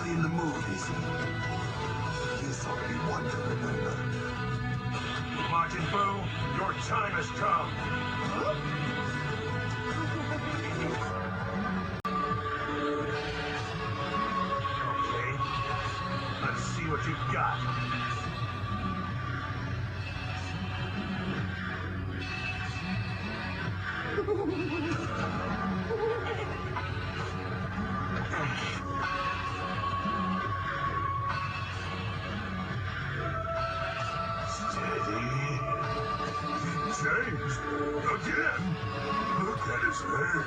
only in the movies. There's only one to remember. Majin Buu, your time has come. Okay, let's see what you've got. Changed again. Look at his hair.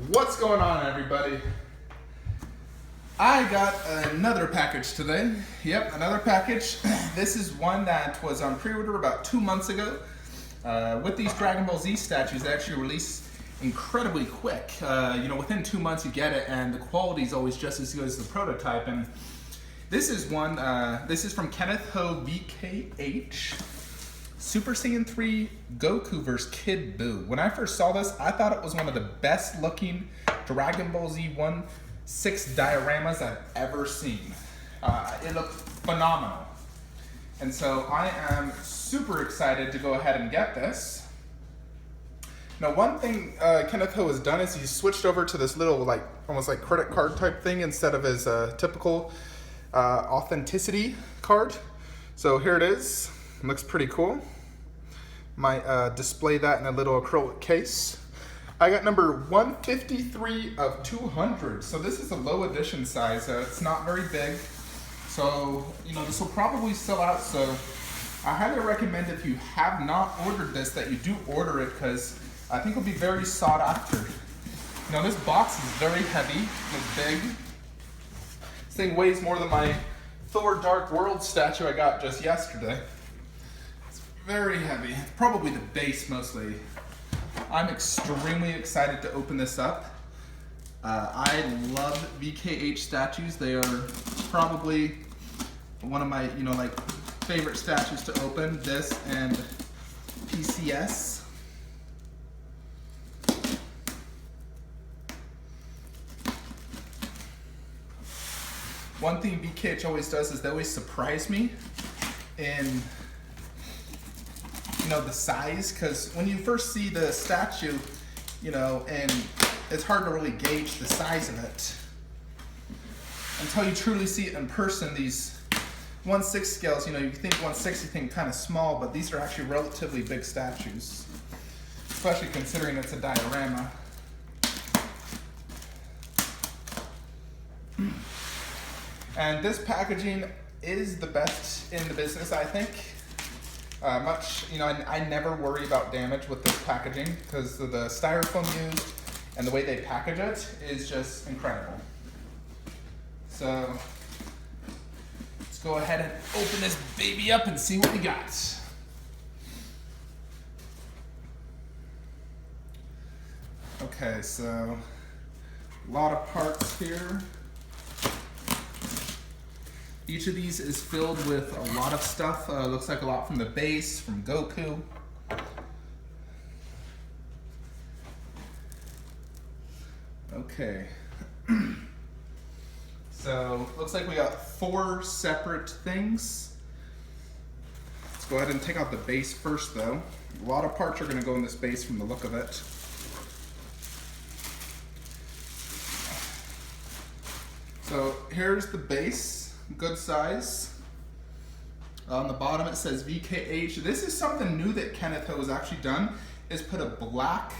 What's going on, everybody? I got another package today. Yep, another package. This is one that was on pre-order about 2 months ago. With these Dragon Ball Z statues, they actually release incredibly quick. Within 2 months you get it, and the quality is always just as good as the prototype. And this is one. This is from Kenneth Ho VKH. Super Saiyan 3 Goku vs. Kid Buu. When I first saw this, I thought it was one of the best looking Dragon Ball Z 1/6 dioramas I've ever seen. It looked phenomenal. And so I am super excited to go ahead and get this. Now, one thing Kenneth Ho has done is he's switched over to this little, almost like credit card type thing instead of his typical authenticity card. So here it is. Looks pretty cool. Might display that in a little acrylic case. I got number 153 of 200. So this is a low edition size. It's not very big. So, this will probably sell out. So I highly recommend, if you have not ordered this, that you do order it, because I think it'll be very sought after. This box is very heavy. It's big. This thing weighs more than my Thor Dark World statue I got just yesterday. Very heavy. Probably the base mostly. I'm extremely excited to open this up. I love VKH statues. They are probably one of my, favorite statues to open. This and PCS. One thing VKH always does is they always surprise me in the size, because when you first see the statue, and it's hard to really gauge the size of it until you truly see it in person. These 1/6 scales, you think 1/6, you think kind of small, but these are actually relatively big statues, especially considering it's a diorama. And this packaging is the best in the business, I think. I never worry about damage with this packaging, because the styrofoam used and the way they package it is just incredible. So let's go ahead and open this baby up and see what we got. Okay, so a lot of parts here. Each of these is filled with a lot of stuff. Looks like a lot from the base, from Goku. Okay. So, looks like we got 4 separate things. Let's go ahead and take out the base first, though. A lot of parts are going to go in this base from the look of it. So, here's the base. Good size. On the bottom it says VKH. This is something new that Kenneth Ho has actually done, is put a black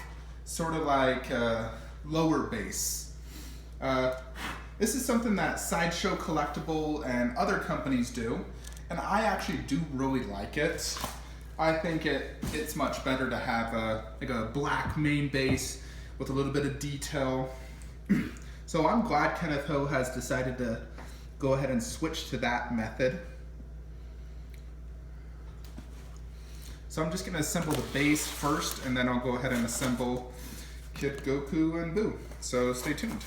sort of like lower base. This is something that Sideshow Collectible and other companies do, and I actually do really like it. I think it's much better to have like a black main base with a little bit of detail. So I'm glad Kenneth Ho has decided to go ahead and switch to that method. So I'm just going to assemble the base first, and then I'll go ahead and assemble Kid Goku and Buu. So stay tuned.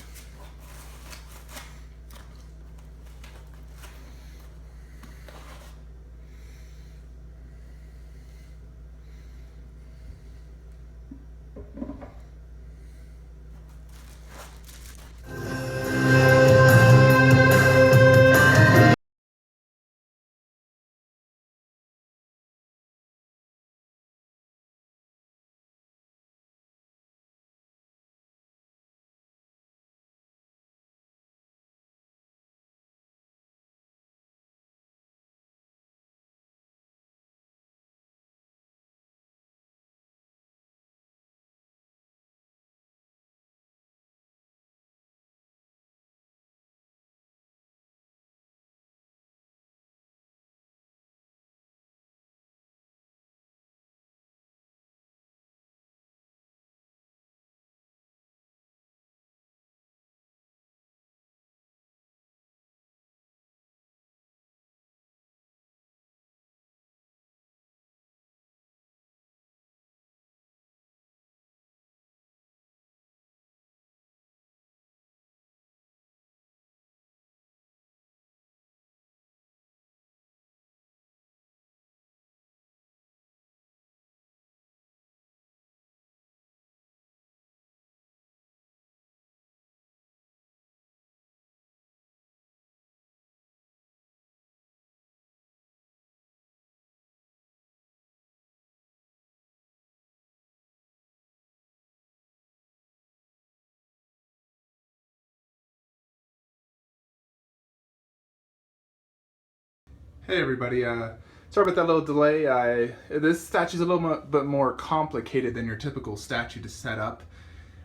Hey everybody, sorry about that little delay. This statue is a little bit more complicated than your typical statue to set up.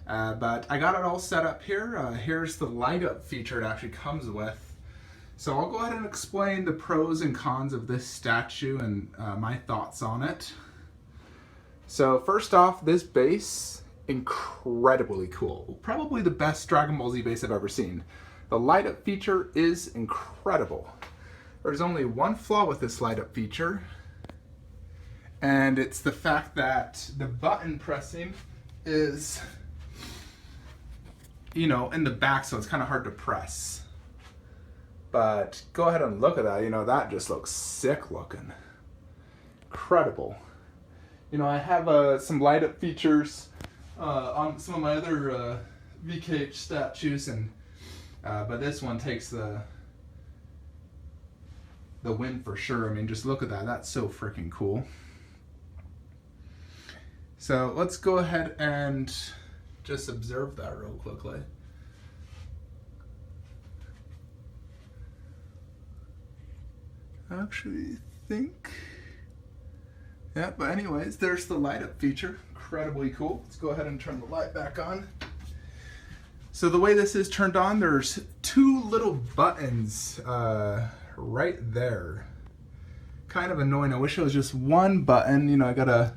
But I got it all set up here. Here's the light up feature it actually comes with. So I'll go ahead and explain the pros and cons of this statue and my thoughts on it. So first off, this base, incredibly cool. Probably the best Dragon Ball Z base I've ever seen. The light up feature is incredible. There's only one flaw with this light up feature, and it's the fact that the button pressing is, in the back, so it's kind of hard to press. But go ahead and look at that, that just looks sick looking. Incredible. I have some light up features on some of my other VKH statues, and but this one takes the win for sure. I mean, just look at that. That's so freaking cool. So let's go ahead and just observe that real quickly. I actually think, yeah, but anyways, there's the light up feature. Incredibly cool. Let's go ahead and turn the light back on. So the way this is turned on, there's two little buttons right there. Kind of annoying. I wish it was just one button. I gotta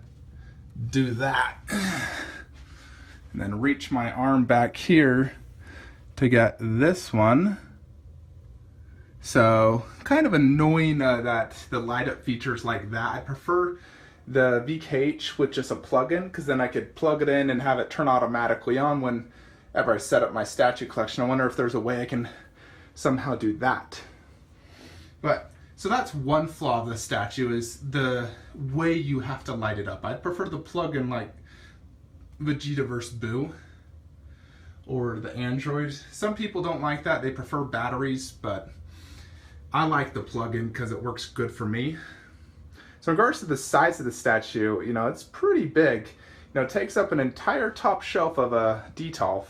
do that and then reach my arm back here to get this one. So kind of annoying that the light up features like that. I prefer the VKH with just a plug-in, because then I could plug it in and have it turn automatically on whenever I set up my statue collection. I wonder if there's a way I can somehow do that. But, so that's one flaw of the statue, is the way you have to light it up. I'd prefer the plug-in like Vegeta vs. Buu or the Android. Some people don't like that. They prefer batteries, but I like the plug-in because it works good for me. So in regards to the size of the statue, it's pretty big. It takes up an entire top shelf of a Detolf.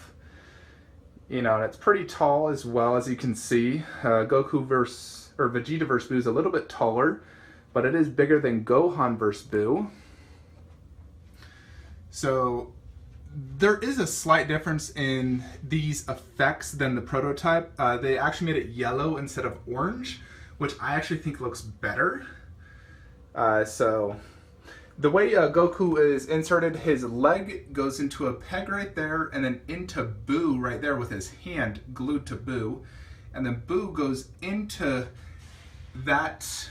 And it's pretty tall as well, as you can see. Vegeta vs. Buu is a little bit taller, but it is bigger than Gohan vs. Buu. So There is a slight difference in these effects than the prototype. They actually made it yellow instead of orange, which I actually think looks better. So the way Goku is inserted, his leg goes into a peg right there, and then into Buu right there with his hand glued to Buu. And then Buu goes into that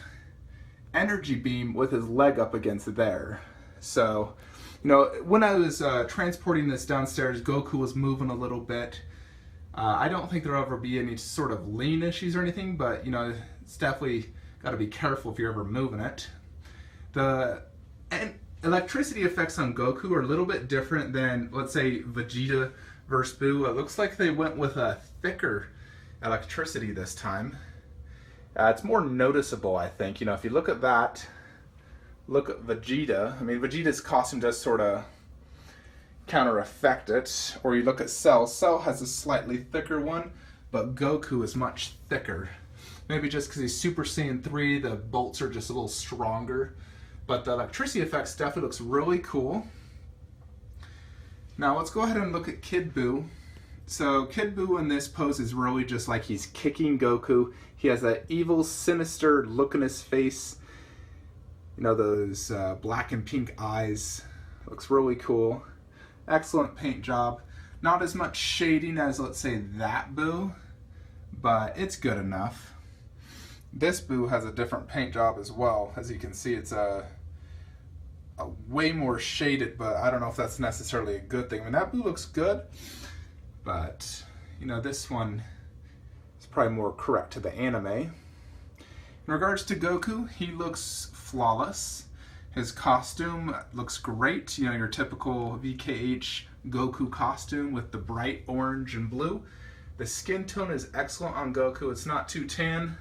energy beam with his leg up against there. So, you know, when I was transporting this downstairs, Goku was moving a little bit. I don't think there'll ever be any sort of lean issues or anything, but, you know, it's definitely got to be careful if you're ever moving it. The electricity effects on Goku are a little bit different than, let's say, Vegeta versus Buu. It looks like they went with a thicker electricity this time. It's more noticeable, I think. You know, if you look at that, look at Vegeta. I mean, Vegeta's costume does sort of counter-affect it. Or you look at Cell. Cell has a slightly thicker one, but Goku is much thicker. Maybe just because he's Super Saiyan 3, the bolts are just a little stronger. But the electricity effects definitely looks really cool. Now let's go ahead and look at Kid Buu. So Kid Buu in this pose is really just like he's kicking Goku. He has that evil, sinister look in his face. You know, those black and pink eyes. Looks really cool. Excellent paint job. Not as much shading as, let's say, that Buu, but it's good enough. This Buu has a different paint job as well. As you can see, it's a way more shaded, but I don't know if that's necessarily a good thing. I mean, that Buu looks good, but, you know, this one is probably more correct to the anime. In regards to Goku, he looks flawless. His costume looks great. You know, your typical VKH Goku costume with the bright orange and blue. The skin tone is excellent on Goku. It's not too tan.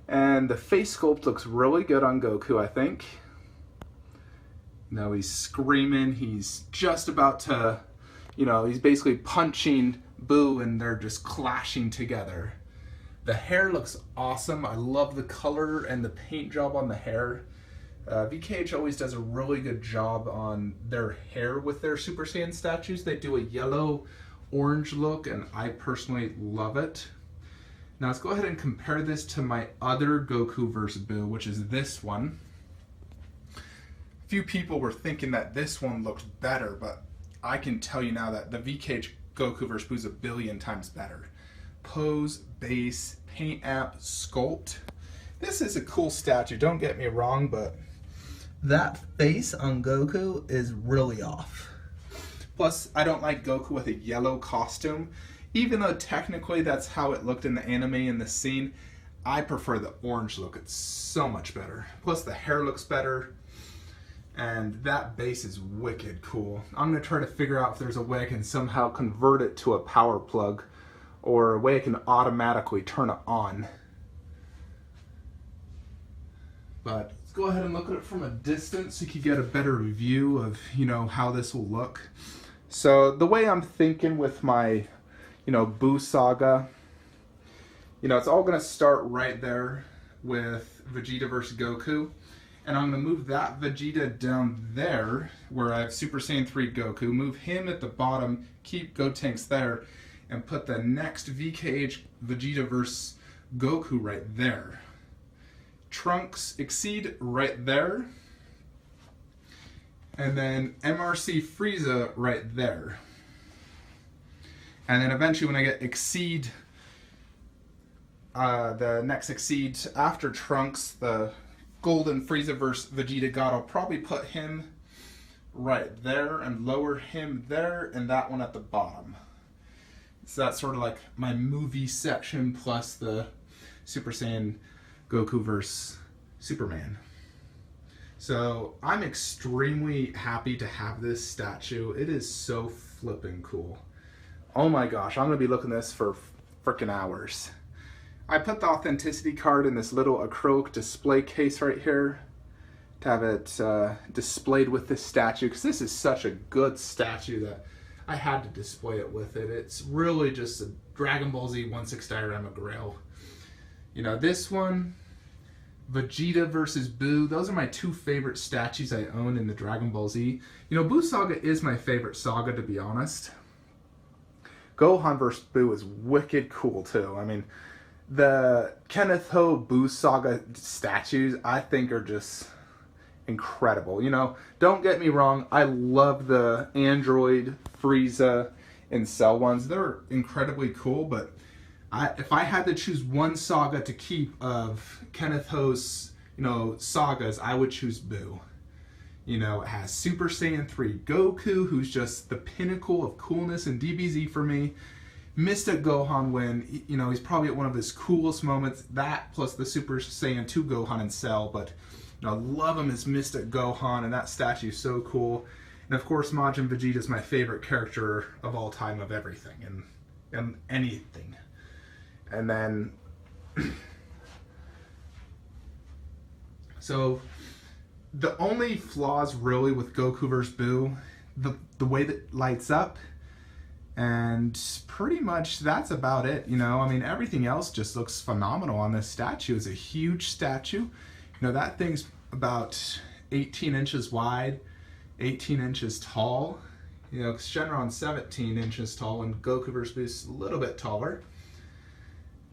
And the face sculpt looks really good on Goku, I think. You know, he's screaming. He's just about to, you know, he's basically punching Buu and they're just clashing together. The hair looks awesome. I love the color and the paint job on the hair. VKH always does a really good job on their hair with their Super Saiyan statues. They do a yellow-orange look, and I personally love it. Now let's go ahead and compare this to my other Goku vs. Buu, which is this one. A few people were thinking that this one looked better, but I can tell you now that the VKH Goku vs. Buu is a billion times better. Pose, base, paint app, sculpt. This is a cool statue, don't get me wrong, but that face on Goku is really off. Plus, I don't like Goku with a yellow costume. Even though technically that's how it looked in the anime in the scene, I prefer the orange look. It's so much better. Plus the hair looks better, and that base is wicked cool. I'm going to try to figure out if there's a way I can somehow convert it to a power plug, or a way I can automatically turn it on. But let's go ahead and look at it from a distance so you can get a better view of, you know, how this will look. So the way I'm thinking with my, you know, Buu saga, you know, it's all going to start right there with Vegeta versus Goku. And I'm going to move that Vegeta down there where I have Super Saiyan 3 Goku, move him at the bottom, keep Gotenks there, and put the next VKH Vegeta versus Goku right there. Trunks Exceed right there. And then MRC Frieza right there. And then eventually when I get Exceed, the next Exceed after Trunks, the Golden Frieza vs. Vegeta God, I'll probably put him right there and lower him there and that one at the bottom. So that's sort of like my movie section plus the Super Saiyan Goku vs. Superman. So I'm extremely happy to have this statue. It is so flippin' cool. Oh my gosh, I'm going to be looking at this for frickin' hours. I put the authenticity card in this little acrylic display case right here to have it displayed with this statue, because this is such a good statue that I had to display it with it. It's really just a Dragon Ball Z 1/6 diorama grail. You know, this one, Vegeta versus Buu. Those are my two favorite statues I own in the Dragon Ball Z. You know, Buu Saga is my favorite saga, to be honest. Gohan versus Buu is wicked cool, too. I mean, the Kenneth Ho Buu Saga statues, I think, are just incredible. You know, don't get me wrong, I love the Android, Frieza, and Cell ones. They're incredibly cool, but if I had to choose one saga to keep of Kenneth Ho's, you know, sagas, I would choose Buu. You know, it has Super Saiyan 3 Goku, who's just the pinnacle of coolness in DBZ for me. Mystic Gohan, when, you know, he's probably at one of his coolest moments. That plus the Super Saiyan 2 Gohan and Cell, but, you know, I love him as Mystic Gohan, and that statue is so cool. And of course, Majin Vegeta is my favorite character of all time, of everything and anything. And then, so the only flaws really with Goku vs. Buu, the way that it lights up, and pretty much that's about it. You know, I mean, everything else just looks phenomenal on this statue. It's a huge statue. You know, that thing's about 18 inches wide, 18 inches tall. You know, because Shenron's 17 inches tall, and Goku vs. Buu is a little bit taller.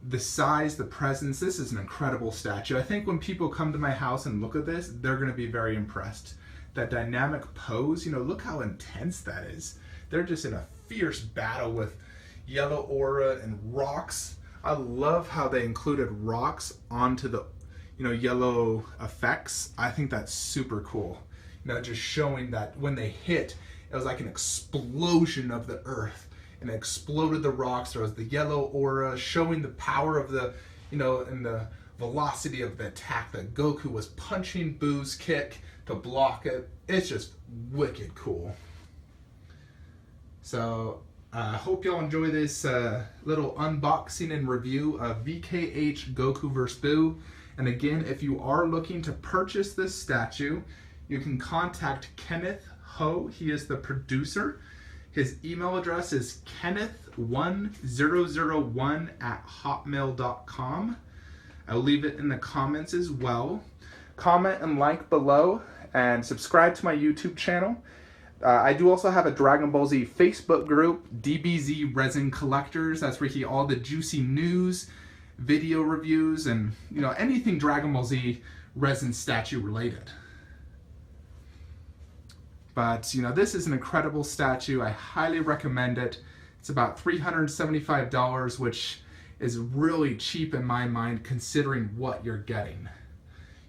The size, the presence, this is an incredible statue. I think when people come to my house and look at this, they're going to be very impressed. That dynamic pose, you know, look how intense that is. They're just in a fierce battle with yellow aura and rocks. I love how they included rocks onto the, you know, yellow effects. I think that's super cool. You know, just showing that when they hit, it was like an explosion of the earth. And it exploded the rocks. There was the yellow aura showing the power of the, you know, and the velocity of the attack that Goku was punching Buu's kick to block it. It's just wicked cool. So I hope y'all enjoy this little unboxing and review of VKH Goku vs. Buu. And again, if you are looking to purchase this statue, you can contact Kenneth Ho. He is the producer. His email address is kenneth1001@hotmail.com. I'll leave it in the comments as well. Comment and like below, and subscribe to my YouTube channel. I do also have a Dragon Ball Z Facebook group, DBZ Resin Collectors. That's where you get all the juicy news, video reviews, and, you know, anything Dragon Ball Z resin statue related. But, you know, this is an incredible statue. I highly recommend it. It's about $375, which is really cheap in my mind considering what you're getting.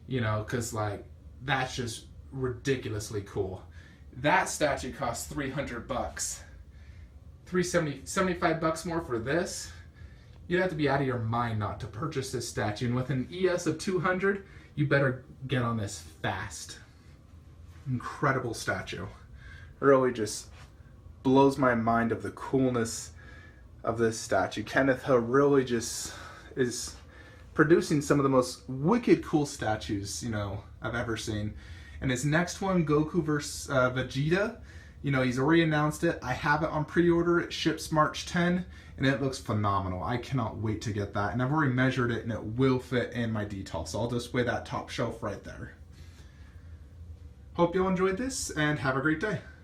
You know, because, like, that's just ridiculously cool. That statue costs $300. $75 more for this. You'd have to be out of your mind not to purchase this statue. And with an ES of 200, you better get on this fast. Incredible statue. Really just blows my mind of the coolness of this statue. Kenneth Ho really just is producing some of the most wicked cool statues, you know, I've ever seen. And his next one, Goku vs. Vegeta, you know, he's already announced it. I have it on pre-order. It ships March 10, and it looks phenomenal. I cannot wait to get that. And I've already measured it, and it will fit in my detail. So I'll display that top shelf right there. Hope y'all enjoyed this, and have a great day.